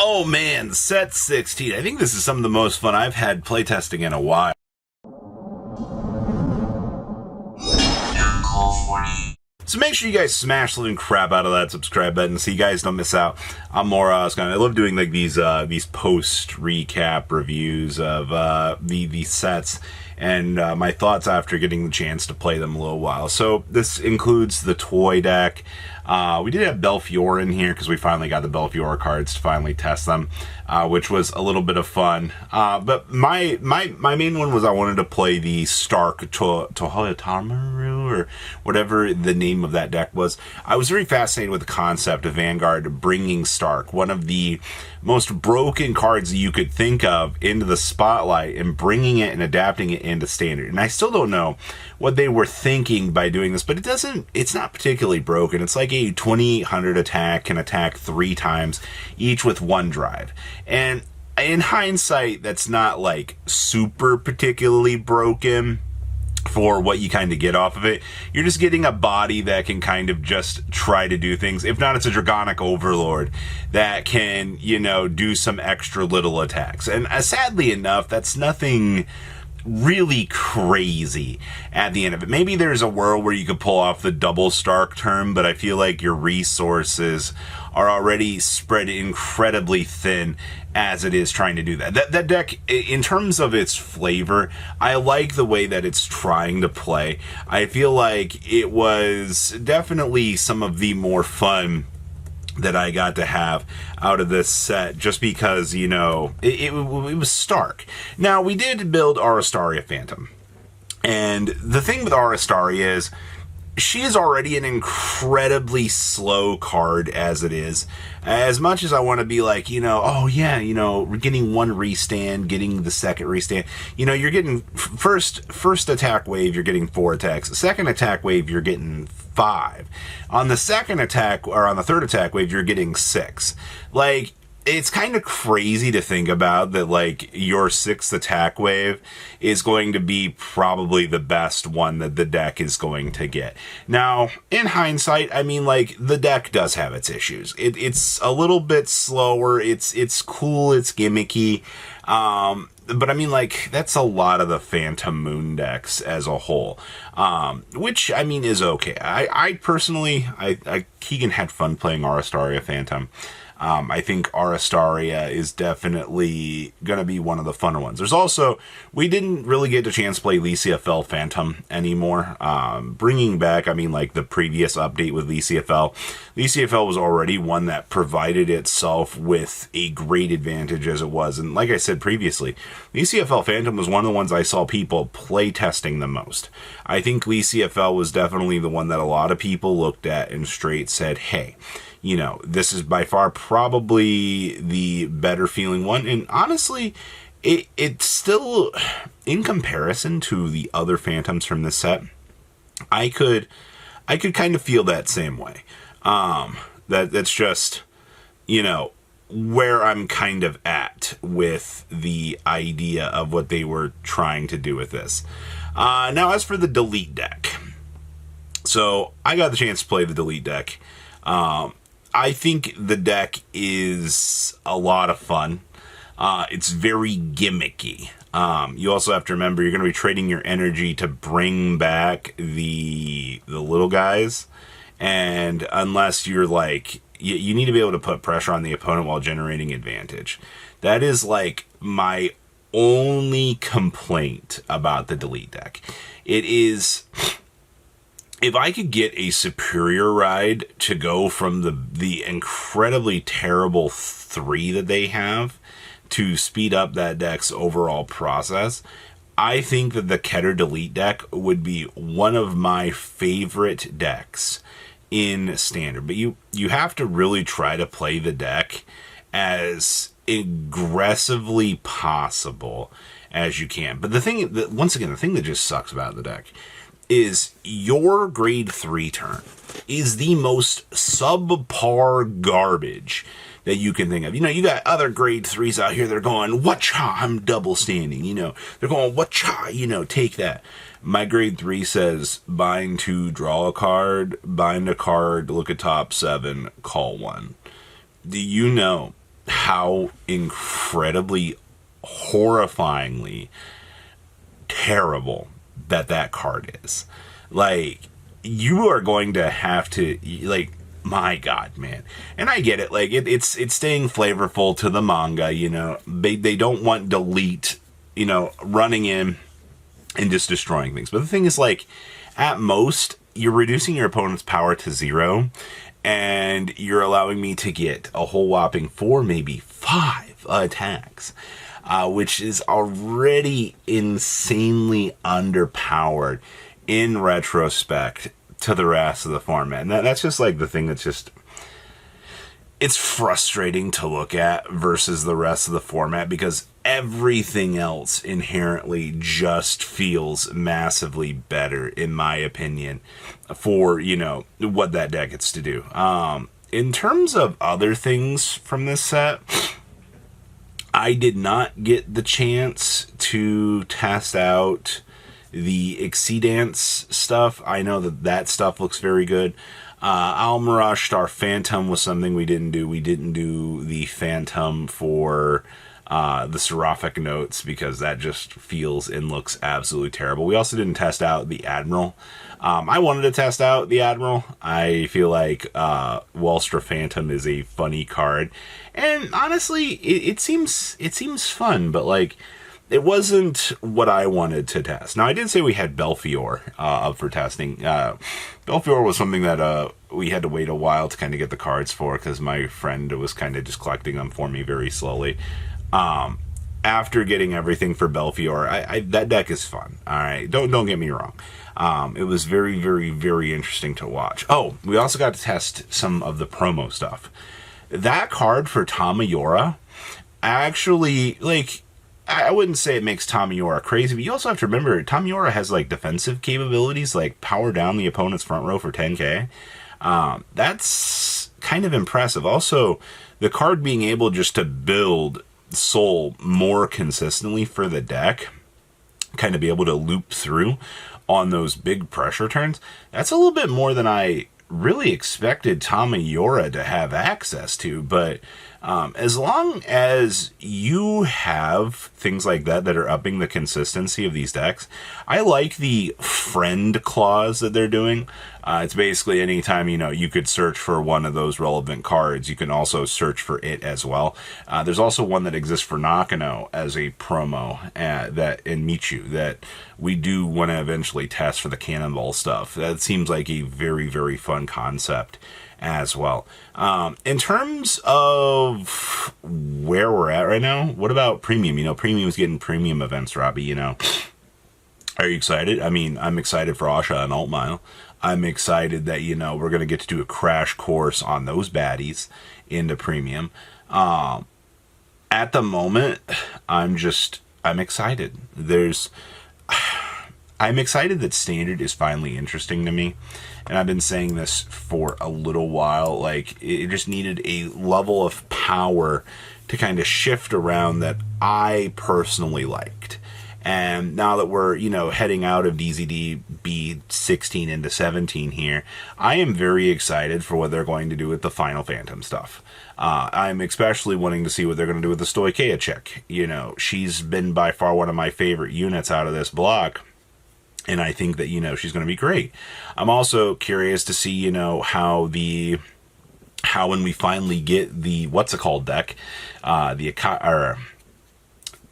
Oh man, set 16. I think this is some of the most fun I've had playtesting in a while. So make sure you guys smash the living crap out of that subscribe button so you guys don't miss out on more. I love doing like these post recap reviews of these sets and my thoughts after getting the chance to play them a little while. So this includes the toy deck. We did have Belfior in here because we finally got the Belfior cards to finally test them, which was a little bit of fun. But my main one was I wanted to play the Stark Tohoyotamaru, or whatever the name of that deck was. I was very fascinated with the concept of Vanguard bringing Stark, one of the most broken cards that you could think of, into the spotlight and bringing it and adapting it into standard. And I still don't know what they were thinking by doing this, but it's not particularly broken. It's like a 2800 attack, can attack 3 times, each with 1 drive. And in hindsight, that's not like super particularly broken for what you kind of get off of it. You're just getting a body that can kind of just try to do things. If not, it's a Dragonic Overlord that can, do some extra little attacks. And sadly enough, that's nothing really crazy at the end of it. Maybe there's a world where you could pull off the double Stark turn, but I feel like your resources are already spread incredibly thin as it is trying to do that. That deck, in terms of its flavor, I like the way that it's trying to play. I feel like it was definitely some of the more fun that I got to have out of this set, just because, it was Stark. Now, we did build Arastaria Phantom, and the thing with Arastaria is she is already an incredibly slow card as it is. As much as I want to be like, oh yeah, we're getting 1 restand, getting the second restand. You're getting first attack wave, you're getting 4 attacks. Second attack wave, you're getting 5. On the second attack, or on the third attack wave, you're getting 6. Like, it's kind of crazy to think about that, like, your 6th attack wave is going to be probably the best one that the deck is going to get. Now, in hindsight, I mean, like, the deck does have its issues. It's a little bit slower. It's cool. It's gimmicky. But I mean, like, that's a lot of the Phantom Moon decks as a whole, which, I mean, is okay. I personally, Keegan had fun playing Arastaria Phantom. I think Arastaria is definitely going to be one of the funner ones. There's also, we didn't really get a chance to play LCFL Phantom anymore. Bringing back, I mean, like the previous update with LCFL. LCFL was already one that provided itself with a great advantage as it was. And like I said previously, LCFL Phantom was one of the ones I saw people play testing the most. I think LCFL was definitely the one that a lot of people looked at and straight said, hey, this is by far probably the better feeling one. And honestly, it's still, in comparison to the other Phantoms from this set, I could kind of feel that same way. That's just, where I'm kind of at with the idea of what they were trying to do with this. Now, as for the Delete deck, so I got the chance to play the Delete deck. I think the deck is a lot of fun. It's very gimmicky. You also have to remember you're going to be trading your energy to bring back the little guys. And unless you're like, you need to be able to put pressure on the opponent while generating advantage. That is like my only complaint about the Delete deck. It is, if I could get a superior ride to go from the incredibly terrible 3 that they have to speed up that deck's overall process, I think that the Keter Delete deck would be one of my favorite decks in Standard. But you have to really try to play the deck as aggressively possible as you can. But the thing, once again, the thing that just sucks about the deck is your grade 3 turn is the most subpar garbage that you can think of. You got other grade 3s out here that are going, whatcha, I'm double standing. They're going, whatcha, take that. My grade 3 says, bind 2, draw a card, bind a card, look at top 7, call 1. Do you know how incredibly, horrifyingly terrible that card is. Like, you are going to have to, like, my God, man. And I get it. Like, it's staying flavorful to the manga, you know. They don't want Delete, you know, running in and just destroying things. But the thing is, like, at most, you're reducing your opponent's power to 0, and you're allowing me to get a whole whopping 4, maybe 5 attacks, which is already insanely underpowered in retrospect to the rest of the format. And that's just like the thing that's just, it's frustrating to look at versus the rest of the format, because everything else inherently just feels massively better, in my opinion, for, you know, what that deck gets to do. In terms of other things from this set, I did not get the chance to test out the Exceedance stuff. I know that stuff looks very good. Almirage Star Phantom was something we didn't do. We didn't do the Phantom for the Seraphic Notes, because that just feels and looks absolutely terrible. We also didn't test out the Admiral. I wanted to test out the Admiral. I feel like Wellstra Phantom is a funny card, and honestly, it seems fun, but like, it wasn't what I wanted to test. Now, I did say we had Belfior up for testing. Belfior was something that we had to wait a while to kind of get the cards for, because my friend was kind of just collecting them for me very slowly. After getting everything for Belfior, that deck is fun. All right, don't get me wrong. It was very, very, very interesting to watch. Oh, we also got to test some of the promo stuff. That card for Tamayora, actually, like, I wouldn't say it makes Tamayora crazy, but you also have to remember, Tamayora has, like, defensive capabilities, like power down the opponent's front row for 10k. That's kind of impressive. Also, the card being able just to build Soul more consistently for the deck, kind of be able to loop through on those big pressure turns, that's a little bit more than I really expected Tamayora to have access to. But as long as you have things like that are upping the consistency of these decks, I like the friend clause that they're doing. It's basically anytime, you know, you could search for one of those relevant cards, you can also search for it as well. There's also one that exists for Nakano as a promo that in Michu that we do want to eventually test for the Cannonball stuff. That seems like a very, very fun concept as well. In terms of where we're at right now, what about Premium? You know, Premium is getting Premium events, Robbie, you know. Are you excited? I mean, I'm excited for Asha and Altmile. I'm excited that, you know, we're going to get to do a crash course on those baddies into Premium. At the moment, I'm excited. I'm excited that Standard is finally interesting to me. And I've been saying this for a little while. Like, it just needed a level of power to kind of shift around that I personally liked. And now that we're, you know, heading out of DZD B16 into 17 here, I am very excited for what they're going to do with the Final Phantom stuff. I'm especially wanting to see what they're going to do with the Stoicheia chick. You know, she's been by far one of my favorite units out of this block. And I think that, you know, she's going to be great. I'm also curious to see, you know, how when we finally get the, what's it called deck,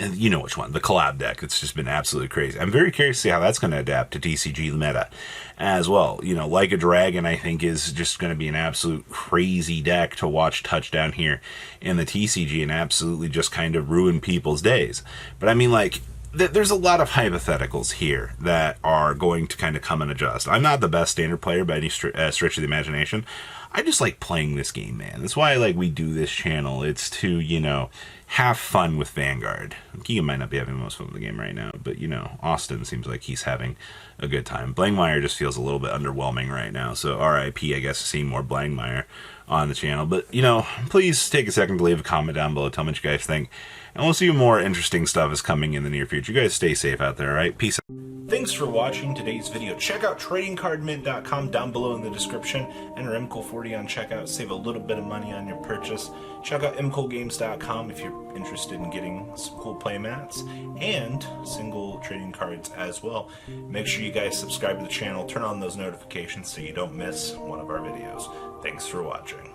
you know which one, the collab deck. It's just been absolutely crazy. I'm very curious to see how that's going to adapt to TCG meta as well. You know, Like a Dragon, I think, is just going to be an absolute crazy deck to watch touchdown here in the TCG and absolutely just kind of ruin people's days. But I mean, like, there's a lot of hypotheticals here that are going to kind of come and adjust. I'm not the best Standard player by any stretch of the imagination. I just like playing this game, man. That's why, like, we do this channel. It's to, you know, have fun with Vanguard. Keegan might not be having the most fun with the game right now, but, you know, Austin seems like he's having a good time. Blangmeyer just feels a little bit underwhelming right now, so RIP, I guess, seeing more Blangmeyer. on the channel. But, you know, please take a second to leave a comment down below. Tell me what you guys think. And we'll see more interesting stuff is coming in the near future. You guys stay safe out there, all right? Peace out. Thanks for watching today's video. Check out tradingcardmint.com down below in the description. Enter MCOL40 on checkout. Save a little bit of money on your purchase. Check out mcolgames.com if you're interested in getting some cool play mats and single trading cards as well. Make sure you guys subscribe to the channel. Turn on those notifications so you don't miss one of our videos. Thanks for watching.